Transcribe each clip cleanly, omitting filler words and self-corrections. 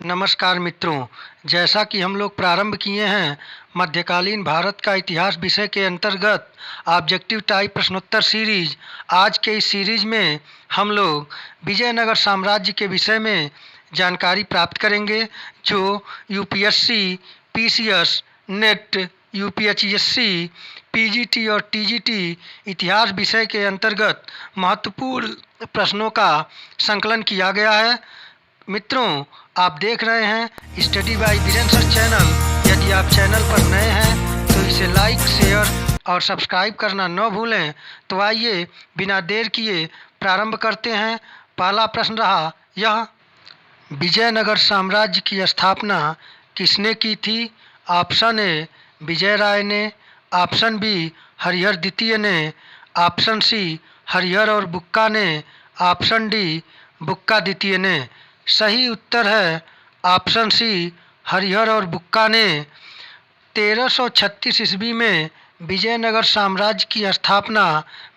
नमस्कार मित्रों, जैसा कि हम लोग प्रारंभ किए हैं मध्यकालीन भारत का इतिहास विषय के अंतर्गत ऑब्जेक्टिव टाइप प्रश्नोत्तर सीरीज। आज के इस सीरीज में हम लोग विजयनगर साम्राज्य के विषय में जानकारी प्राप्त करेंगे, जो UPSC, PCS, net, UPHSC, PGT और टीजीटी इतिहास विषय के अंतर्गत महत्वपूर्ण प्रश्नों का संकलन किया गया है। मित्रों, आप देख रहे हैं study bye Biren sir channel. यदि आप चैनल पर नए हैं तो इसे लाइक, शेयर और सब्सक्राइब करना न भूलें। तो आइए बिना देर किए प्रारंभ करते हैं। पहला प्रश्न रहा यह, विजयनगर साम्राज्य की स्थापना किसने की थी? ऑप्शन ए विजय राय ने, ऑप्शन बी हरिहर द्वितीय ने, ऑप्शन सी हरिहर और बुक्का ने, ऑप्शन डी बुक्का द्वितीय ने। सही उत्तर है ऑप्शन सी हरिहर और बुक्का ने। 1336 ईस्वी में विजयनगर साम्राज्य की स्थापना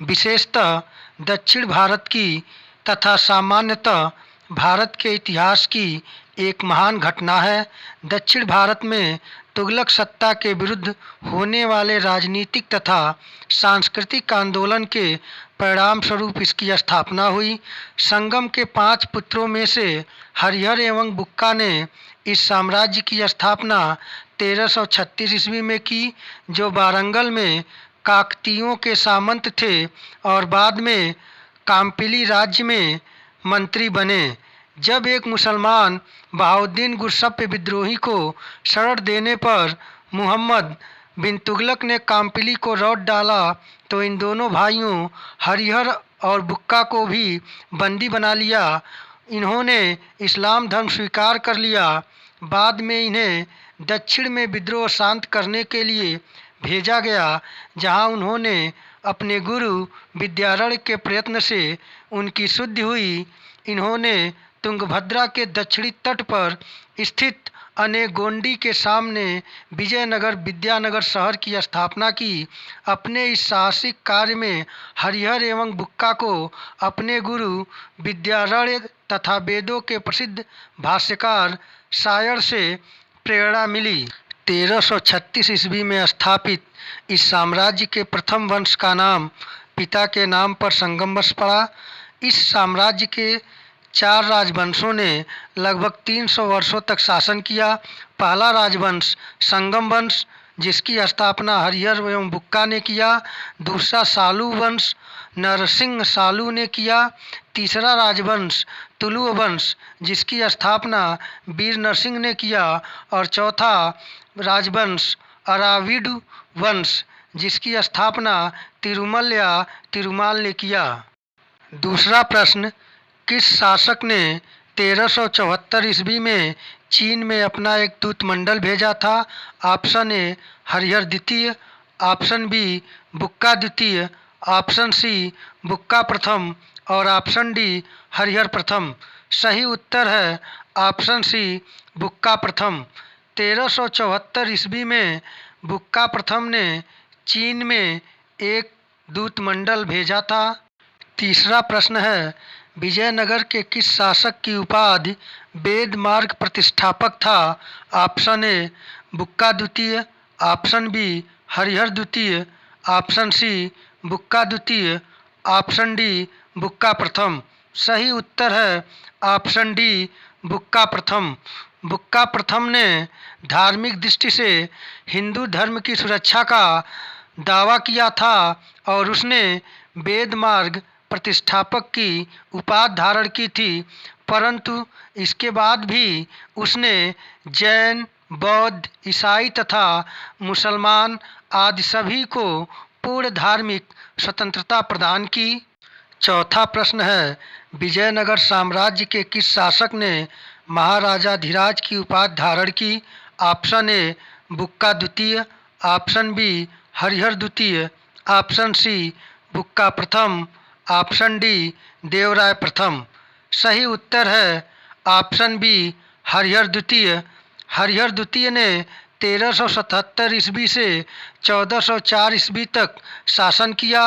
विशेषतः दक्षिण भारत की तथा सामान्यतः भारत के इतिहास की एक महान घटना है। दक्षिण भारत में तुगलक सत्ता के विरुद्ध होने वाले राजनीतिक तथा सांस्कृतिक आंदोलन के परिणाम स्वरूप इसकी स्थापना हुई। संगम के 5 पुत्रों में से हरिहर एवं बुक्का ने इस साम्राज्य की स्थापना 1336 ईस्वी में की, जो वारंगल में काकतीयों के सामंत थे और बाद में काम्पिली राज्य में मंत्री बने। जब एक मुसलमान बहाउद्दीन गुरसप्प विद्रोही को शरण देने पर मुहम्मद बिन तुगलक ने काम्पिली को लौट डाला, तो इन दोनों भाइयों हरिहर और बुक्का को भी बंदी बना लिया। इन्होंने इस्लाम धर्म स्वीकार कर लिया। बाद में इन्हें दक्षिण में विद्रोह शांत करने के लिए भेजा गया, जहां उन्होंने अपने गुरु विद्यारण्य के प्रयत्न से उनकी शुद्धि हुई। इन्होंने तुंगभद्रा के दक्षिणी तट पर स्थित अनेगोंडी के सामने विजयनगर विद्यानगर शहर की स्थापना की। अपने इस साहसिक कार्य में हरिहर एवं बुक्का को अपने गुरु विद्यारण्य तथा वेदों के प्रसिद्ध भाष्यकार सायण से प्रेरणा मिली। 1336 ईस्वी में स्थापित इस साम्राज्य के प्रथम वंश का नाम पिता के नाम पर संगम वंश पड़ा। इस साम्राज्य के 4 राजवंशों ने लगभग 300 वर्षों तक शासन किया। पहला राजवंश संगम वंश, जिसकी स्थापना हरिहर एवं बुक्का ने किया। दूसरा सालू वंश, नरसिंह सालू ने किया। तीसरा राजवंश तुलु वंश, जिसकी स्थापना वीर नरसिंह ने किया। और चौथा राजवंश अराविड वंश, जिसकी स्थापना तिरुमल या तिरुमाल ने किया। दूसरा प्रश्न, किस शासक ने 1374 ईस्वी में चीन में अपना एक दूतमंडल भेजा था? ऑप्शन ए हरिहर द्वितीय, ऑप्शन बी बुक्का द्वितीय, ऑप्शन सी बुक्का प्रथम और ऑप्शन डी हरिहर प्रथम। सही उत्तर है ऑप्शन सी बुक्का प्रथम। 1374 ईस्वी में बुक्का प्रथम ने चीन में एक दूतमंडल भेजा था। तीसरा प्रश्न है, विजयनगर के किस शासक की उपाधि वेद मार्ग प्रतिष्ठापक था? ऑप्शन ए बुक्का द्वितीय, ऑप्शन बी हरिहर द्वितीय, ऑप्शन सी बुक्का द्वितीय, ऑप्शन डी बुक्का प्रथम। सही उत्तर है ऑप्शन डी बुक्का प्रथम। बुक्का प्रथम ने धार्मिक दृष्टि से हिंदू धर्म की सुरक्षा का दावा किया था और उसने वेद मार्ग प्रतिष्ठापक की उपाधि धारण की थी, परंतु इसके बाद भी उसने जैन, बौद्ध, ईसाई तथा मुसलमान आदि सभी को पूर्ण धार्मिक स्वतंत्रता प्रदान की। चौथा प्रश्न है, विजयनगर साम्राज्य के किस शासक ने महाराजाधिराज की उपाधि धारण की? ऑप्शन ए बुक्का द्वितीय, ऑप्शन बी हरिहर द्वितीय, ऑप्शन सी बुक्का प्रथम, ऑप्शन डी देवराय प्रथम। सही उत्तर है ऑप्शन बी हरिहर द्वितीय। हरिहर द्वितीय ने 1377 ईस्वी से 1404 ईस्वी तक शासन किया।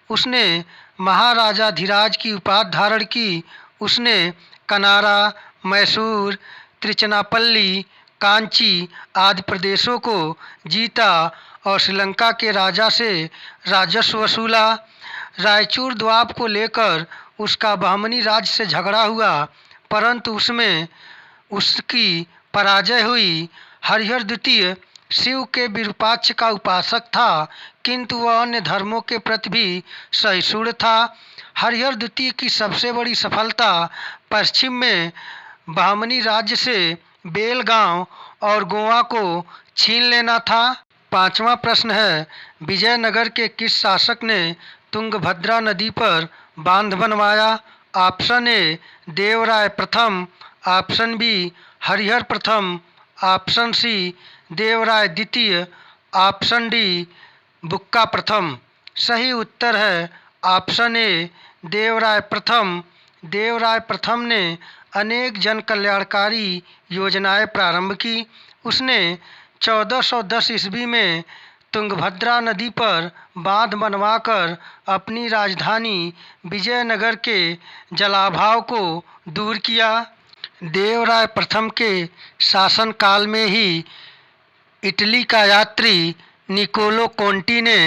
उसने महाराजाधिराज की उपाधि धारण की। उसने कनारा, मैसूर, त्रिचनापल्ली, कांची आदि प्रदेशों को जीता और श्रीलंका के राजा से राजस्व वसूला। रायचूर द्वीप को लेकर उसका बहमनी राज्य से झगड़ा हुआ, परंतु उसमें उसकी पराजय हुई। हरिहर द्वितीय शिव के विरूपाक्ष का उपासक था, किंतु वह अन्य धर्मों के प्रति भी सहिष्णु था। हरिहर द्वितीय की सबसे बड़ी सफलता पश्चिम में बहमनी राज्य से बेलगांव और गोवा को छीन लेना था। पांचवा प्रश्न है, विजयनगर के किस शासक ने तुंगभद्रा नदी पर बांध बनवाया? ऑप्शन ए देवराय प्रथम, ऑप्शन बी हरिहर प्रथम, ऑप्शन सी देवराय द्वितीय, ऑप्शन डी बुक्का प्रथम। सही उत्तर है ऑप्शन ए देवराय प्रथम। देवराय प्रथम ने अनेक जन कल्याणकारी योजनाएं प्रारंभ की। उसने 1410 ईस्वी में तुंगभद्रा नदी पर बांध बनवाकर अपनी राजधानी विजयनगर के जलाभाव को दूर किया। देवराय प्रथम के शासनकाल में ही इटली का यात्री निकोलो कोंटी ने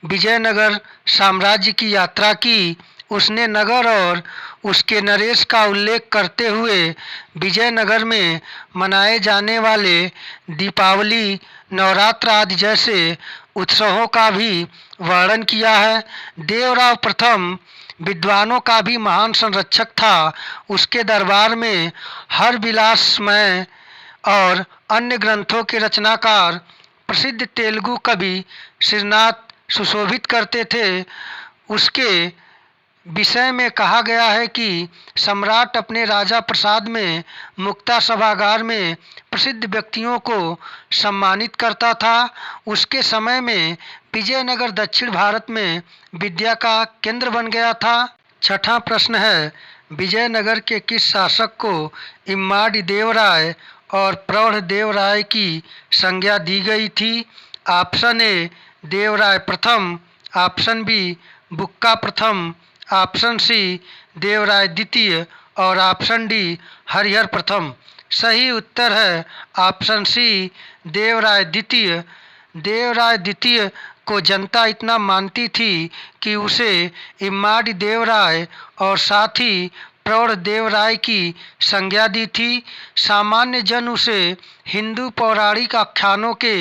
विजयनगर साम्राज्य की यात्रा की। उसने नगर और उसके नरेश का उल्लेख करते हुए विजयनगर में मनाए जाने वाले दीपावली, नवरात्र आदि जैसे उत्सवों का भी वर्णन किया है। देवराय प्रथम विद्वानों का भी महान संरक्षक था। उसके दरबार में हर विलासमय और अन्य ग्रंथों के रचनाकार प्रसिद्ध तेलुगु कवि श्रीनाथ सुशोभित करते थे। उसके विषय में कहा गया है कि सम्राट अपने राजा प्रसाद में मुक्ता सभागार में प्रसिद्ध व्यक्तियों को सम्मानित करता था। उसके समय में विजयनगर दक्षिण भारत में विद्या का केंद्र बन गया था। छठा प्रश्न है, विजयनगर के किस शासक को इम्माड़ी देवराय और प्रौढ़ देवराय की संज्ञा दी गई थी? ऑप्शन ए देवराय प्रथम, ऑप्शन बी बुक्का प्रथम, ऑप्शन सी देवराय द्वितीय और ऑप्शन डी हरिहर प्रथम। सही उत्तर है ऑप्शन सी देवराय द्वितीय। देवराय द्वितीय को जनता इतना मानती थी कि उसे इम्माड़ी देवराय और साथ ही प्रौढ़ देवराय की संज्ञा दी थी। सामान्य जन उसे हिंदू पौराणिक आख्यानों के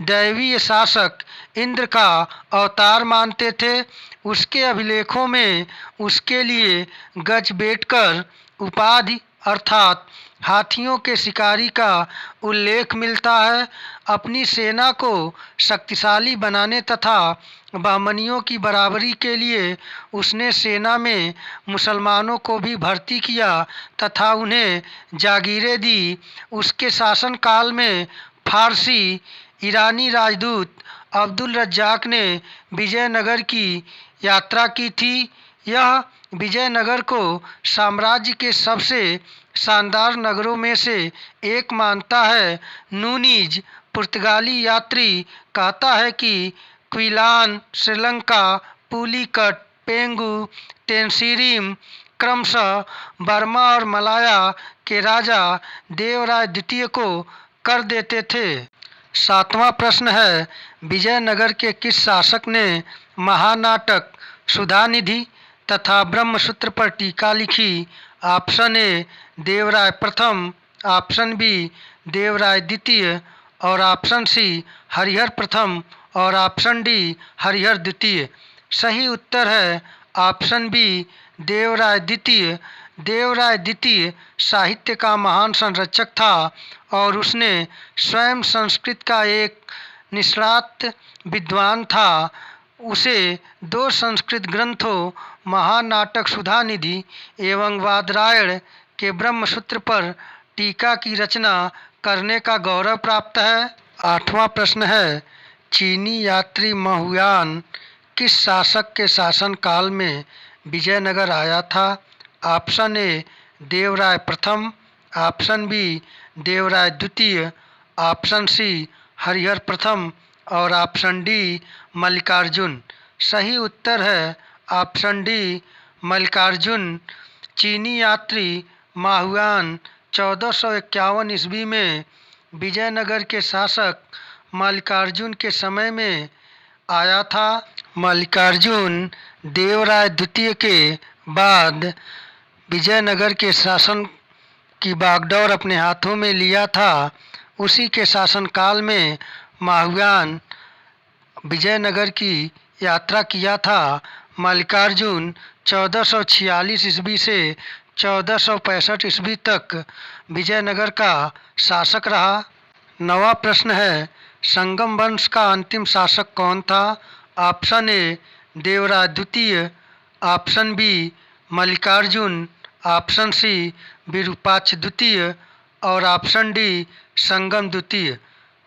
दैवीय शासक इंद्र का अवतार मानते थे। उसके अभिलेखों में उसके लिए गजबेटकर उपाधि अर्थात हाथियों के शिकारी का उल्लेख मिलता है। अपनी सेना को शक्तिशाली बनाने तथा बहमनियों की बराबरी के लिए उसने सेना में मुसलमानों को भी भर्ती किया तथा उन्हें जागीरें दी। उसके शासनकाल में फारसी ईरानी राजदूत अब्दुल रज्जाक ने विजयनगर की यात्रा की थी। यह विजयनगर को साम्राज्य के सबसे शानदार नगरों में से एक मानता है। नूनीज पुर्तगाली यात्री कहता है कि क्विलान, श्रीलंका, पुलिकट, पेंगू, तेनसीरीम क्रमशः बर्मा और मलाया के राजा देवराय द्वितीय को कर देते थे। सातवां प्रश्न है, विजयनगर के किस शासक ने महानाटक सुधानिधि तथा ब्रह्मसूत्र पर टीका लिखी? ऑप्शन ए देवराय प्रथम, ऑप्शन बी देवराय द्वितीय और ऑप्शन सी हरिहर प्रथम और ऑप्शन डी हरिहर द्वितीय। सही उत्तर है ऑप्शन बी देवराय द्वितीय। देवराय द्वितीय साहित्य का महान संरक्षक था और उसने स्वयं संस्कृत का एक निष्णात विद्वान था। उसे दो संस्कृत ग्रंथों महानाटक सुधानिधि एवं वादरायण के ब्रह्मसूत्र पर टीका की रचना करने का गौरव प्राप्त है। आठवां प्रश्न है, चीनी यात्री महुयान किस शासक के शासनकाल में विजयनगर आया था? ऑप्शन ए देवराय प्रथम, ऑप्शन बी देवराय द्वितीय, ऑप्शन सी हरिहर प्रथम और ऑप्शन डी मल्लिकार्जुन। सही उत्तर है ऑप्शन डी मल्लिकार्जुन। चीनी यात्री माहुयान 1451 ईस्वी में विजयनगर के शासक मल्लिकार्जुन के समय में आया था। मल्लिकार्जुन देवराय द्वितीय के बाद विजयनगर के शासन की बागडोर अपने हाथों में लिया था। उसी के शासनकाल में माहुआन विजयनगर की यात्रा किया था। मल्लिकार्जुन 1446 ईस्वी से 1465 ईस्वी तक विजयनगर का शासक रहा। नवा प्रश्न है, संगम वंश का अंतिम शासक कौन था? ऑप्शन ए देवराय द्वितीय, option B Mallikarjuna, option C Virupaksha द्वितीय और ऑप्शन डी संगम द्वितीय।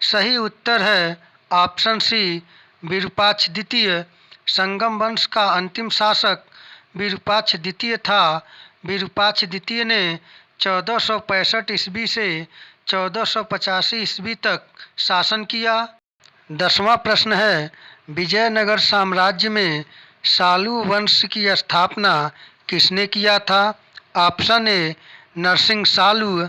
सही उत्तर है ऑप्शन सी विरूपाक्ष द्वितीय। संगम वंश का अंतिम शासक विरूपाक्ष द्वितीय था। विरूपाक्ष द्वितीय ने 1465 ईस्वी से 1485 ईस्वी तक शासन किया। 10वां प्रश्न है, विजयनगर साम्राज्य में सालू वंश की स्थापना किसने किया था? Option A Narasimha Saluva,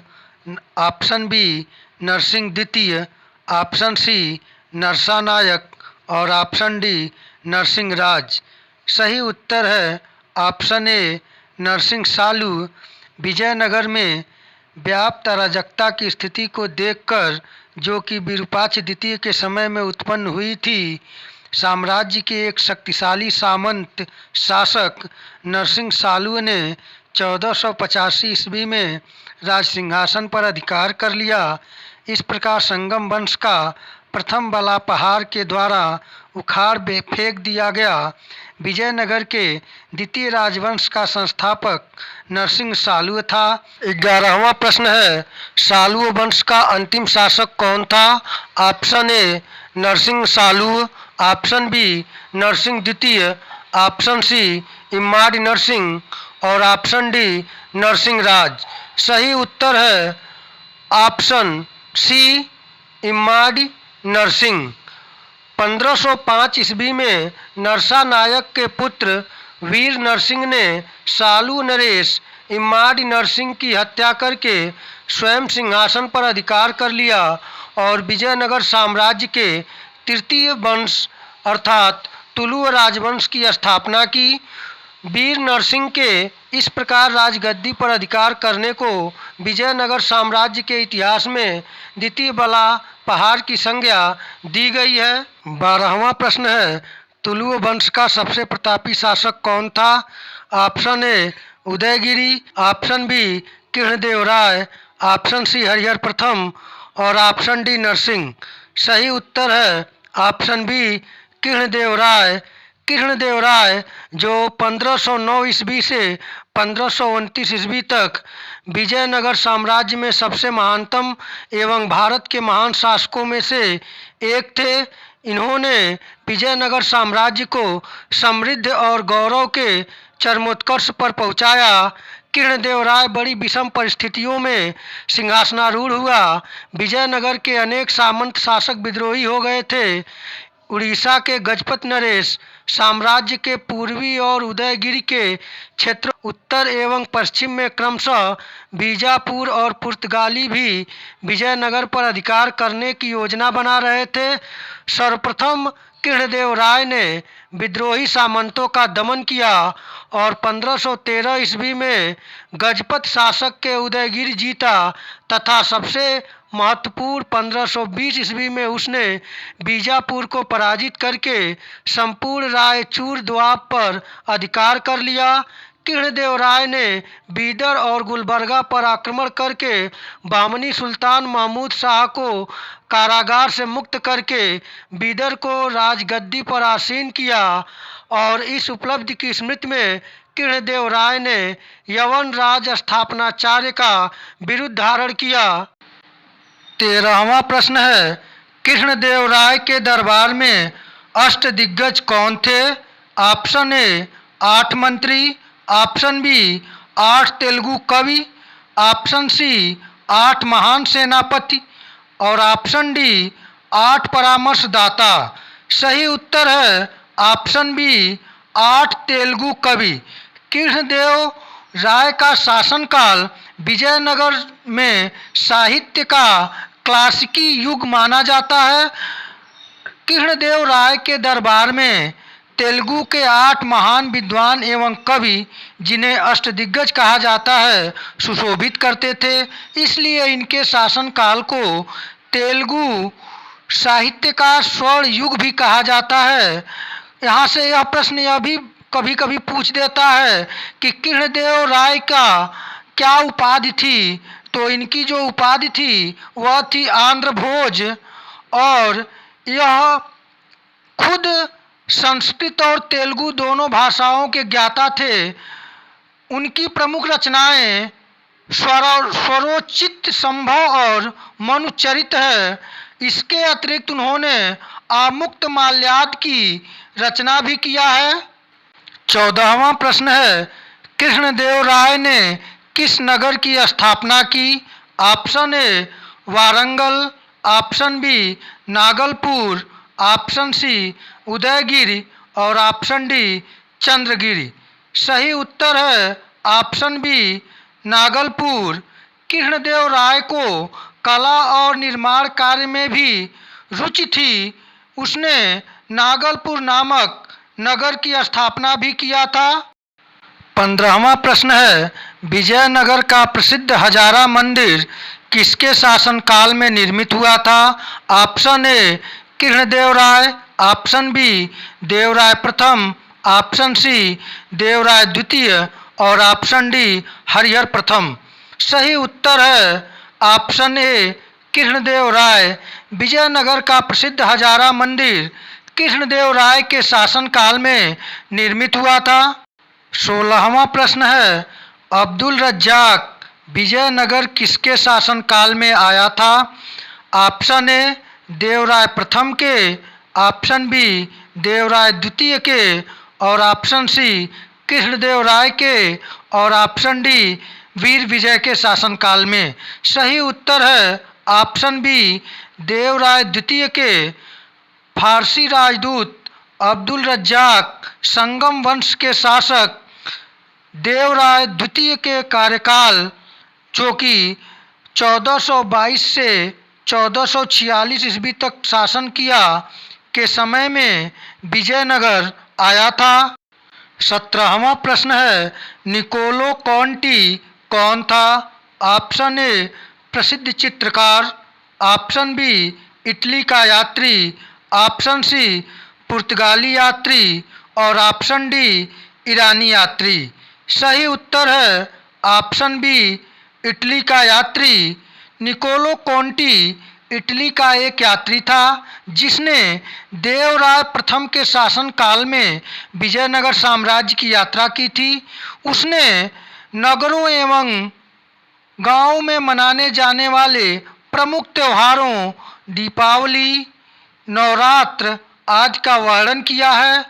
option B Narasimha द्वितीय, ऑप्शन सी नरसा नायक और ऑप्शन डी नरसिंह राज। सही उत्तर है ऑप्शन ए नरसिंह सालू। विजयनगर में व्याप्त अराजकता की स्थिति को देखकर, जो कि विरूपाक्ष द्वितीय के समय में उत्पन्न हुई थी, साम्राज्य के एक शक्तिशाली सामंत शासक नरसिंह सालू ने 1485 ईस्वी में राज सिंहासन पर अधिकार कर लिया। इस प्रकार संगम वंश का प्रथम बला पहाड़ के द्वारा उखाड़ फेंक दिया गया। विजयनगर के द्वितीय राजवंश का संस्थापक नरसिंह सालू था। 11वां प्रश्न है, सालू वंश का अंतिम शासक कौन था? Option A Narasimha Saluva, option B Narasimha द्वितीय, ऑप्शन सी इम्माड़ी नरसिंह और ऑप्शन डी नरसिंह राज। सही उत्तर है ऑप्शन सी इम्माड़ी नरसिंह। 1505 ईस्वी में नरसा नायक के पुत्र वीर नरसिंह ने सालू नरेश इम्माड़ी नरसिंह की हत्या करके स्वयं सिंहासन पर अधिकार कर लिया और विजयनगर साम्राज्य के तृतीय वंश अर्थात तुलुव राजवंश की स्थापना की। वीर नरसिंह के इस प्रकार राजगद्दी पर अधिकार करने को विजयनगर साम्राज्य के इतिहास में द्वितीय बला पहाड़ की संज्ञा दी गई है। 12वां प्रश्न है, तुलुव वंश का सबसे प्रतापी शासक कौन था? Option A Udayagiri, option B Krishnadeva Raya, option C Harihara प्रथम और ऑप्शन डी नरसिंह। सही उत्तर है ऑप्शन बी कृष्णदेव राय। कृष्णदेव राय जो 1509 ईस्वी से 1529 ईस्वी तक विजयनगर साम्राज्य में सबसे महानतम एवं भारत के महान शासकों में से एक थे। इन्होंने विजयनगर साम्राज्य को समृद्ध और गौरव के चरमोत्कर्ष पर पहुंचाया। कृष्णदेव राय बड़ी विषम परिस्थितियों में सिंहासनारूढ़ हुआ। विजयनगर के अनेक सामंत शासक विद्रोही हो गए थे। उड़ीसा के गजपति नरेश साम्राज्य के पूर्वी और उदयगिरी के क्षेत्र उत्तर एवं पश्चिम में क्रमशः बीजापुर और पुर्तगाली भी विजयनगर पर अधिकार करने की योजना बना रहे थे। सर्वप्रथम कृष्णदेव राय ने विद्रोही सामंतों का दमन किया और 1513 ईस्वी में गजपत शासक के उदयगिरी जीता तथा सबसे महत्वपूर्ण 1520 ईस्वी में उसने बीजापुर को पराजित करके संपूर्ण रायचूर द्वीप पर अधिकार कर लिया। कृष्णदेव राय ने बीदर और गुलबर्गा पर आक्रमण करके बहमनी सुल्तान महमूद शाह को कारागार से मुक्त करके बीदर को राजगद्दी पर आसीन किया और इस उपलब्धि की स्मृति में कृष्णदेव राय ने यवन राज स्थापनाचार्य का बिरुद धारण किया। 13वां प्रश्न है, कृष्णदेव राय के दरबार में अष्टदिग्गज कौन थे? ऑप्शन ए 8 मंत्री, ऑप्शन बी 8 तेलुगु कवि, ऑप्शन सी 8 महान सेनापति और ऑप्शन डी 8 परामर्शदाता। सही उत्तर है ऑप्शन बी 8 तेलुगु कवि। कृष्णदेव राय का शासनकाल विजयनगर में साहित्य का क्लासिकी युग माना जाता है। कृष्णदेव राय के दरबार में तेलुगु के 8 महान विद्वान एवं कवि, जिन्हें अष्टदिग्गज कहा जाता है, सुशोभित करते थे। इसलिए इनके शासनकाल को तेलुगु साहित्य का स्वर्ण युग भी कहा जाता है। यहाँ से यह प्रश्न यह भी कभी कभी पूछ देता है कि कृष्णदेव राय का क्या उपाधि थी। तो इनकी जो उपाधि थी वह थी आंध्र भोज, और यह खुद संस्कृत और तेलुगु दोनों भाषाओं के ज्ञाता थे। उनकी प्रमुख रचनाएं स्वरोचित, संभव और मनुचरित है। इसके अतिरिक्त उन्होंने आमुक्त माल्याद की रचना भी किया है। 14वां प्रश्न है, कृष्णदेव राय ने किस नगर की स्थापना की? Option A Warangal, option B Nagalpur, option C Udayagiri और ऑप्शन डी चंद्रगिरी। सही उत्तर है ऑप्शन बी नागलपुर। कृष्णदेव राय को कला और निर्माण कार्य में भी रुचि थी। उसने नागलपुर नामक नगर की स्थापना भी किया था। 15वां प्रश्न है, विजयनगर का प्रसिद्ध हजारा मंदिर किसके शासनकाल में निर्मित हुआ था? Option A Krishnadeva Raya, option B Devaraya प्रथम, ऑप्शन सी देवराय द्वितीय और ऑप्शन डी हरिहर प्रथम। सही उत्तर है ऑप्शन ए कृष्णदेव राय। विजयनगर का प्रसिद्ध हजारा मंदिर कृष्णदेव राय के शासनकाल में निर्मित हुआ था। 16वां प्रश्न है, अब्दुल रज्जाक विजयनगर किसके शासनकाल में आया था? ऑप्शन ए देवराय प्रथम के, ऑप्शन बी देवराय द्वितीय के और ऑप्शन सी कृष्णदेव राय के और ऑप्शन डी वीर विजय के शासनकाल में। सही उत्तर है ऑप्शन बी देवराय द्वितीय के। फारसी राजदूत अब्दुल रज्जाक संगम वंश के शासक देवराय द्वितीय के कार्यकाल, जो कि 1422 से 1446 ईस्वी तक शासन किया, के समय में विजयनगर आया था। 17वां प्रश्न है, निकोलो कॉन्टी कौन था? ऑप्शन ए प्रसिद्ध चित्रकार, ऑप्शन बी इटली का यात्री, ऑप्शन सी पुर्तगाली यात्री और ऑप्शन डी ईरानी यात्री। सही उत्तर है ऑप्शन बी इटली का यात्री। निकोलो कॉन्टी इटली का एक यात्री था जिसने देवराय प्रथम के शासनकाल में विजयनगर साम्राज्य की यात्रा की थी। उसने नगरों एवं गांवों में मनाने जाने वाले प्रमुख त्योहारों दीपावली, नवरात्र आदि का वर्णन किया है।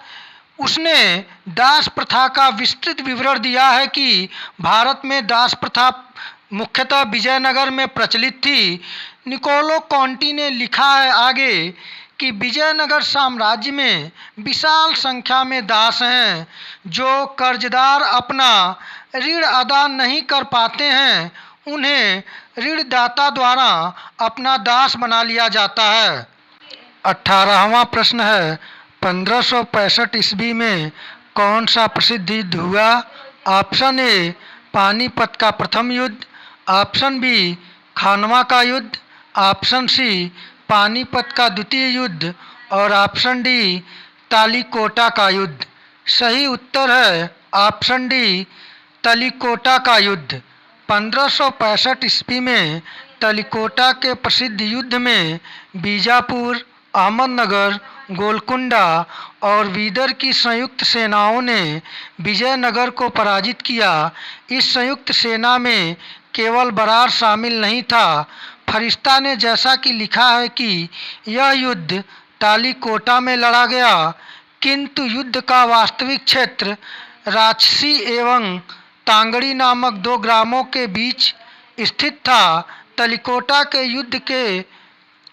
उसने दास प्रथा का विस्तृत विवरण दिया है कि भारत में दास प्रथा मुख्यतः विजयनगर में प्रचलित थी। निकोलो कॉन्टी ने लिखा है आगे कि विजयनगर साम्राज्य में विशाल संख्या में दास हैं। जो कर्जदार अपना ऋण अदा नहीं कर पाते हैं, उन्हें ऋणदाता द्वारा अपना दास बना लिया जाता है। 18वां प्रश्न है, 1565 ईस्वी में कौन सा प्रसिद्ध युद्ध हुआ? ऑप्शन ए पानीपत का प्रथम युद्ध, ऑप्शन बी खानवा का युद्ध, ऑप्शन सी पानीपत का द्वितीय युद्ध और ऑप्शन डी तालीकोटा का युद्ध। सही उत्तर है ऑप्शन डी तालीकोटा का युद्ध। 1565 ईस्वी में तालीकोटा के प्रसिद्ध युद्ध में बीजापुर, अहमदनगर, गोलकुंडा और बीदर की संयुक्त सेनाओं ने विजयनगर को पराजित किया। इस संयुक्त सेना में केवल बरार शामिल नहीं था। फरिश्ता ने जैसा कि लिखा है कि यह युद्ध तालीकोटा में लड़ा गया, किंतु युद्ध का वास्तविक क्षेत्र राक्षसी एवं तांगड़ी नामक 2 ग्रामों के बीच स्थित था। तालीकोटा के युद्ध के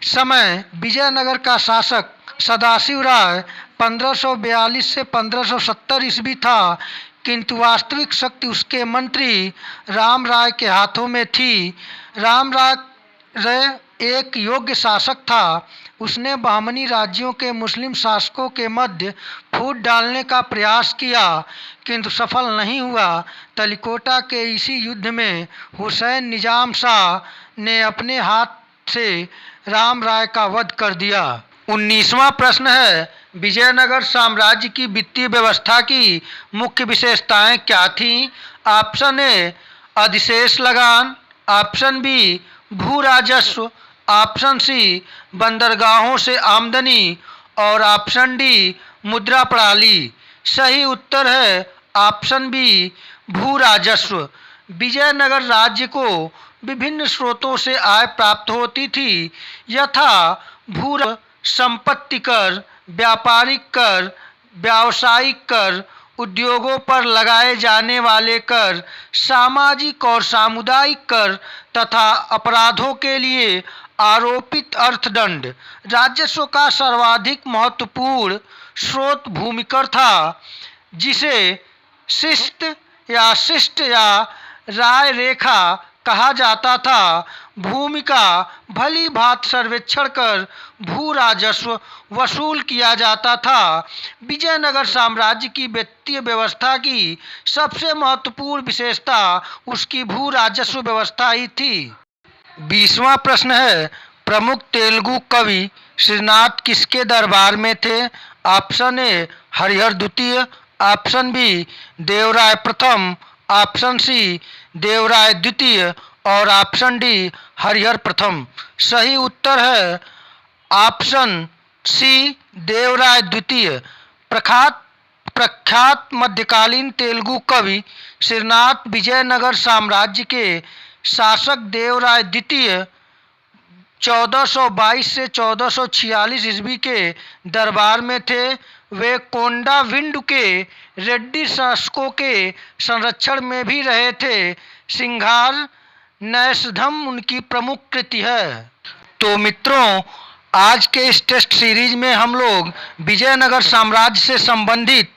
समय विजयनगर का शासक सदाशिव राय 1542 से 1570 ईस्वी था, किंतु वास्तविक शक्ति उसके मंत्री राम राय के हाथों में थी। राम राय एक योग्य शासक था। उसने बहमनी राज्यों के मुस्लिम शासकों के मध्य फूट डालने का प्रयास किया, किंतु सफल नहीं हुआ। तलिकोटा के इसी युद्ध में हुसैन निजाम शाह ने अपने हाथ से राम राय का वध कर दिया। 19वां प्रश्न है, विजयनगर साम्राज्य की वित्तीय व्यवस्था की मुख्य विशेषताएं क्या थीं? ऑप्शन ए अधिशेष लगान, ऑप्शन बी भू राजस्व, ऑप्शन सी बंदरगाहों से आमदनी और ऑप्शन डी मुद्रा प्रणाली। सही उत्तर है ऑप्शन बी भू राजस्व। विजयनगर राज्य को विभिन्न स्रोतों से आय प्राप्त होती थी, यथा भू संपत्ति कर, व्यापारिक कर, व्यावसायिक कर, उद्योगों पर लगाए जाने वाले कर, सामाजिक और सामुदायिक कर तथा अपराधों के लिए आरोपित अर्थदंड। राजस्व का सर्वाधिक महत्वपूर्ण स्रोत भूमिकर था, जिसे शिष्ट या राय रेखा कहा जाता था। भूमि का भली भांति सर्वेक्षण कर भू राजस्व वसूल किया जाता था। विजयनगर साम्राज्य की वित्तीय व्यवस्था की सबसे महत्वपूर्ण विशेषता उसकी भू राजस्व व्यवस्था ही थी। 20वां प्रश्न है, प्रमुख तेलुगु कवि श्रीनाथ किसके दरबार में थे? ऑप्शन ए हरिहर द्वितीय, ऑप्शन बी देवराय प्रथम, ऑप्शन सी देवराय द्वितीय और ऑप्शन डी हरिहर प्रथम। सही उत्तर है ऑप्शन सी देवराय द्वितीय। प्रख्यात मध्यकालीन तेलुगु कवि श्रीनाथ विजयनगर साम्राज्य के शासक देवराय द्वितीय 1422 से 1446 ईस्वी के दरबार में थे। वे कोंडाविंडु के रेड्डी शासकों के संरक्षण में भी रहे थे। सिंघार नैषधम उनकी प्रमुख कृति है। तो मित्रों, आज के इस टेस्ट सीरीज में हम लोग विजयनगर साम्राज्य से संबंधित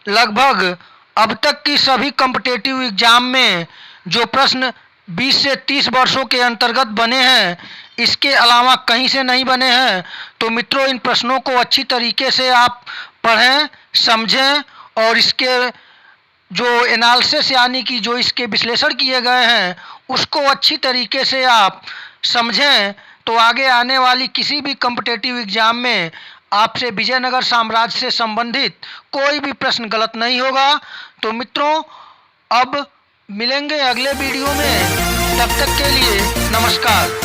लगभग अब तक की सभी कॉम्पिटिटिव एग्जाम में जो प्रश्न 20 से 30 वर्षों के अंतर्गत बने हैं, इसके अलावा कहीं से नहीं बने हैं। तो मित्रों, इन प्रश्नों को अच्छी तरीके से आप पढ़ें, समझें और इसके जो एनालिसिस यानी कि जो इसके विश्लेषण किए गए हैं उसको अच्छी तरीके से आप समझें, तो आगे आने वाली किसी भी कॉम्पिटिटिव एग्जाम में आपसे विजयनगर साम्राज्य से संबंधित कोई भी प्रश्न गलत नहीं होगा। तो मित्रों, अब मिलेंगे अगले वीडियो में, तब तक के लिए नमस्कार।